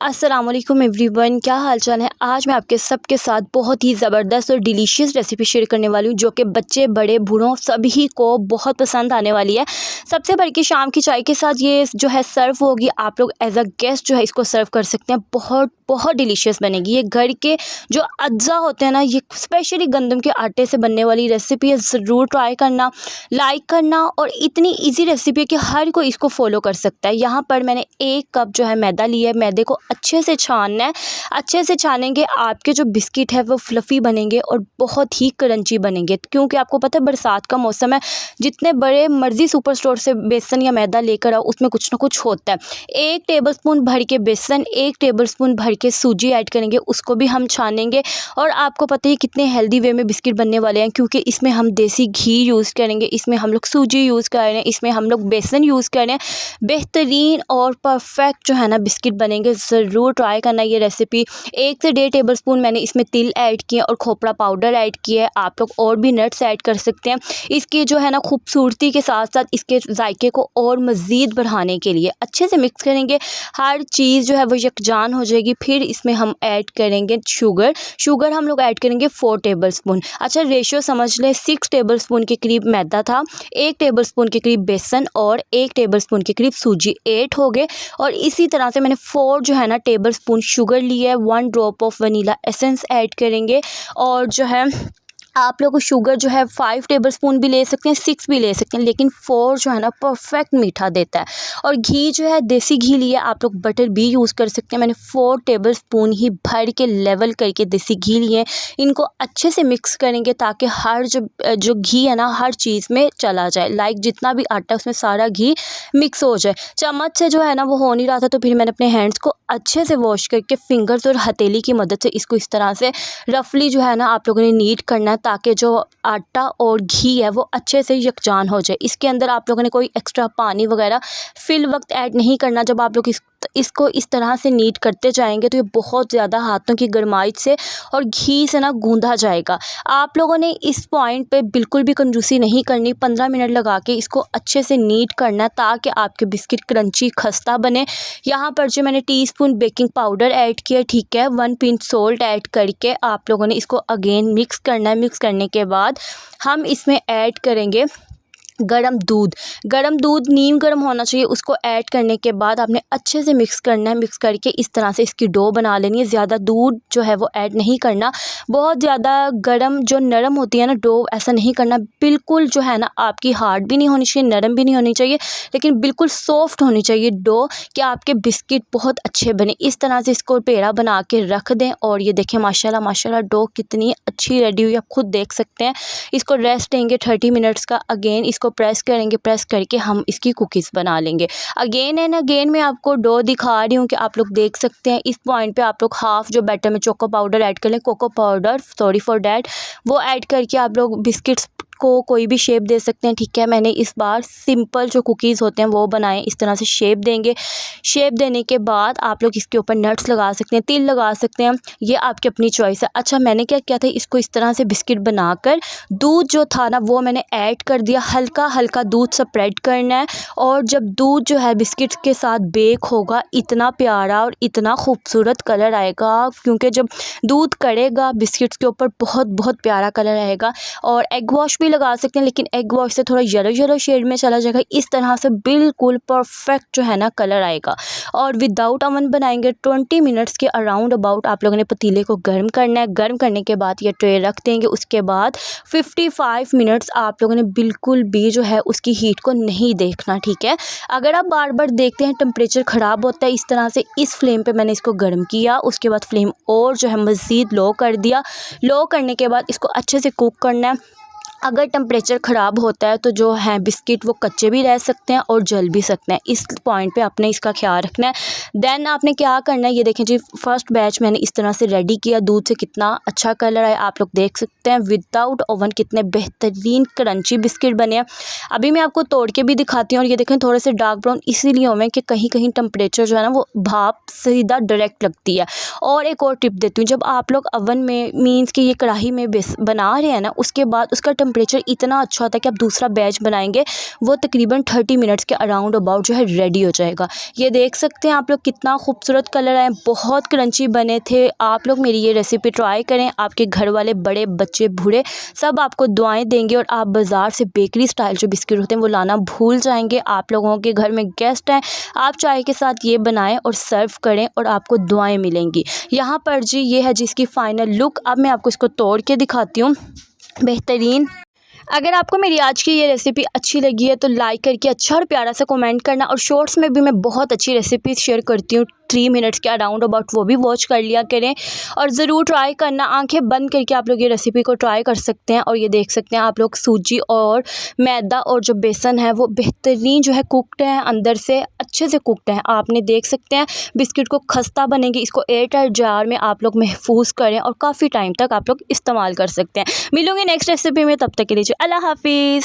अस्सलाम वालेकुम एवरीवन, क्या हाल चाल है। आज मैं आपके सबके साथ बहुत ही ज़बरदस्त और डिलीशियस रेसिपी शेयर करने वाली हूँ जो कि बच्चे बड़े बूढ़ों सभी को बहुत पसंद आने वाली है। सबसे बढ़ के शाम की चाय के साथ ये जो है सर्व होगी। आप लोग एज अ गेस्ट जो है इसको सर्व कर सकते हैं। बहुत बहुत डिलीशियस बनेगी। ये घर के जो अज्जा होते हैं ना, ये स्पेशली गंदम के आटे से बनने वाली रेसिपी है। ज़रूर ट्राई करना, लाइक करना। और इतनी ईजी रेसिपी है कि हर कोई इसको फॉलो कर सकता है। यहाँ पर मैंने 1 कप जो है मैदा लिया है। मैदे को अच्छे से छानना है। अच्छे से छानेंगे आपके जो बिस्किट है वो फ्लफ़ी बनेंगे और बहुत ही क्रंची बनेंगे। क्योंकि आपको पता है बरसात का मौसम है, जितने बड़े मर्ज़ी सुपर स्टोर से बेसन या मैदा लेकर आओ उसमें कुछ ना कुछ होता है। 1 टेबलस्पून भर के बेसन, 1 टेबलस्पून भर के सूजी ऐड करेंगे, उसको भी हम छानेंगे। और आपको पता है कितने हेल्दी वे में बिस्किट बनने वाले हैं, क्योंकि इसमें हम देसी घी यूज़ करेंगे, इसमें हम लोग सूजी यूज़ कर रहे हैं, इसमें हम लोग बेसन यूज़ कर रहे हैं। बेहतरीन और परफेक्ट जो है ना बिस्किट बनेंगे। ज़रूर ट्राई करना ये रेसिपी। 1 से 1.5 टेबलस्पून मैंने इसमें तिल ऐड किए और खोपड़ा पाउडर ऐड किया है। आप लोग और भी नट्स ऐड कर सकते हैं। इसकी जो है ना खूबसूरती के साथ साथ इसके जायके को और मज़ीद बढ़ाने के लिए अच्छे से मिक्स करेंगे। हर चीज़ जो है वो यकजान हो जाएगी। फिर इसमें हम ऐड करेंगे शुगर हम लोग ऐड करेंगे 4 टेबलस्पून। अच्छा, रेशियो समझ लें, 6 टेबलस्पून के करीब मैदा था, 1 टेबलस्पून के करीब बेसन और 1 टेबलस्पून के करीब सूजी, 8 हो गए। और इसी तरह से मैंने 4 जो है ना टेबलस्पून शुगर लिया है। 1 drop of vanilla essence add करेंगे। और जो है आप लोग शुगर जो है 5 टेबलस्पून भी ले सकते हैं, 6 भी ले सकते हैं, लेकिन 4 जो है ना परफेक्ट मीठा देता है। और घी जो है देसी घी लिया, आप लोग बटर भी यूज़ कर सकते हैं। मैंने 4 टेबलस्पून ही भर के लेवल करके देसी घी लिए। इनको अच्छे से मिक्स करेंगे ताकि हर जो घी है ना हर चीज़ में चला जाए। लाइक जितना भी आटा है उसमें सारा घी मिक्स हो जाए। चम्मच से जो है ना वो हो नहीं रहा था, तो फिर मैंने अपने हैंड्स को अच्छे से वॉश करके फिंगर्स और हथेली की मदद से इसको इस तरह से रफली जो है ना आप लोगों ने नीट करना है, ताकि जो आटा और घी है वो अच्छे से यकजान हो जाए। इसके अंदर आप लोगों ने कोई एक्स्ट्रा पानी वगैरह फिल वक्त ऐड नहीं करना। जब आप लोग इसको इस तरह से नीट करते जाएंगे तो ये बहुत ज़्यादा हाथों की गरमाइश से और घी से ना गूंदा जाएगा। आप लोगों ने इस पॉइंट पे बिल्कुल भी कंजूसी नहीं करनी। 15 मिनट लगा के इसको अच्छे से नीट करना है ताकि आपके बिस्किट क्रंची खस्ता बने। यहाँ पर जो मैंने टीस्पून बेकिंग पाउडर ऐड किया, ठीक है, 1 पिंच सोल्ट ऐड करके आप लोगों ने इसको अगेन मिक्स करना है। मिक्स करने के बाद हम इसमें ऐड करेंगे गरम दूध नीम गरम होना चाहिए। उसको ऐड करने के बाद आपने अच्छे से मिक्स करना है। मिक्स करके इस तरह से इसकी डो बना लेनी है। ज़्यादा दूध जो है वो ऐड नहीं करना। बहुत ज़्यादा गरम जो नरम होती है ना डो, ऐसा नहीं करना। बिल्कुल जो है ना आपकी हार्ड भी नहीं होनी चाहिए, नरम भी नहीं होनी चाहिए, लेकिन बिल्कुल सॉफ्ट होनी चाहिए डो, कि आपके बिस्किट बहुत अच्छे बने। इस तरह से इसको पेड़ा बना के रख दें। और ये देखें माशाल्लाह माशाल्लाह डो कितनी अच्छी रेडी हुई है, आप खुद देख सकते हैं। इसको रेस्ट देंगे 30 मिनट्स का। अगेन इसको प्रेस करेंगे, प्रेस करके हम इसकी कुकीज़ बना लेंगे। अगेन एंड अगेन मैं आपको डो दिखा रही हूँ कि आप लोग देख सकते हैं। इस पॉइंट पे आप लोग हाफ़ जो बैटर में कोको पाउडर ऐड कर लें, cocoa powder sorry for that, वो ऐड करके आप लोग बिस्किट्स को कोई भी शेप दे सकते हैं। ठीक है, मैंने इस बार सिंपल जो कुकीज़ होते हैं वो बनाए। इस तरह से शेप देंगे। शेप देने के बाद आप लोग इसके ऊपर नट्स लगा सकते हैं, तिल लगा सकते हैं, ये आपकी अपनी चॉइस है। अच्छा, मैंने क्या किया था, इसको इस तरह से बिस्किट बनाकर दूध जो था ना वो मैंने ऐड कर दिया। हल्का हल्का दूध स्प्रेड करना है। और जब दूध जो है बिस्किट के साथ बेक होगा, इतना प्यारा और इतना खूबसूरत कलर आएगा, क्योंकि जब दूध कड़ेगा बिस्किट्स के ऊपर बहुत बहुत प्यारा कलर आएगा। और एग वॉश भी लगा सकते हैं, लेकिन एग वॉश से थोड़ा येलो शेड में चला जाएगा। इस तरह से बिल्कुल परफेक्ट जो है ना कलर आएगा। और विदाउट अवन बनाएंगे। 20 मिनट्स के अराउंड अबाउट आप लोगों ने पतीले को गर्म करना है। गर्म करने के बाद ये ट्रे रख देंगे। उसके बाद 55 मिनट्स आप लोगों ने बिल्कुल भी जो है उसकी हीट को नहीं देखना। ठीक है, अगर आप बार बार देखते हैं टेम्परेचर ख़राब होता है। इस तरह से इस फ्लेम पे मैंने इसको गर्म किया। उसके बाद फ्लेम और जो है मज़ीद लो कर दिया। लो करने के बाद इसको अच्छे से कुक करना है। अगर टेम्परेचर ख़राब होता है तो जो है बिस्किट वो कच्चे भी रह सकते हैं और जल भी सकते हैं। इस पॉइंट पे आपने इसका ख्याल रखना है। देन आपने क्या करना है, ये देखें जी, फर्स्ट बैच मैंने इस तरह से रेडी किया। दूध से कितना अच्छा कलर है, आप लोग देख सकते हैं। विदाउट ओवन कितने बेहतरीन क्रंची बिस्किट बने हैं। अभी मैं आपको तोड़ के भी दिखाती हूँ। और ये देखें थोड़े से डार्क ब्राउन इसीलिए हुए कि कहीं कहीं टेम्परेचर जो है ना वो भाप सीधा डायरेक्ट लगती है। और एक और टिप देती हूँ, जब आप लोग अवन में मीन्स कि ये कढ़ाई में बना रहे हैं ना, उसके बाद उसका टेम्परेचर इतना अच्छा होता है कि आप दूसरा बैच बनाएंगे वो तकरीबन 30 मिनट्स के अराउंड अबाउट जो है रेडी हो जाएगा। ये देख सकते हैं आप लोग कितना खूबसूरत कलर आए, बहुत क्रंची बने थे। आप लोग मेरी ये रेसिपी ट्राई करें, आपके घर वाले बड़े बच्चे बूढ़े सब आपको दुआएं देंगे और आप बाज़ार से बेकरी स्टाइल जो बिस्किट होते हैं वो लाना भूल जाएंगे। आप लोगों के घर में गेस्ट हैं, आप चाय के साथ ये बनाएं और सर्व करें और आपको दुआएं मिलेंगी। यहाँ पर जी ये है जिसकी फ़ाइनल लुक। अब मैं आपको इसको तोड़ के दिखाती हूँ। बेहतरीन। अगर आपको मेरी आज की ये रेसिपी अच्छी लगी है तो लाइक करके अच्छा और प्यारा सा कमेंट करना, और शॉर्ट्स में भी मैं बहुत अच्छी रेसिपीज़ शेयर करती हूँ 3 मिनट्स के अराउंड अबाउट, वो भी वॉच कर लिया करें और ज़रूर ट्राई करना। आंखें बंद करके आप लोग ये रेसिपी को ट्राई कर सकते हैं। और ये देख सकते हैं आप लोग सूजी और मैदा और जो बेसन है वो बेहतरीन जो है कुकड है, अंदर से अच्छे से कुकड है। आपने देख सकते हैं बिस्किट को खस्ता बनेंगे, इसको एयरटाइट जार में आप लोग महफूज करें और काफ़ी टाइम तक आप लोग इस्तेमाल कर सकते हैं। मिलूंगी नेक्स्ट रेसिपी में, तब तक के लिए अल्लाह हाफिज़।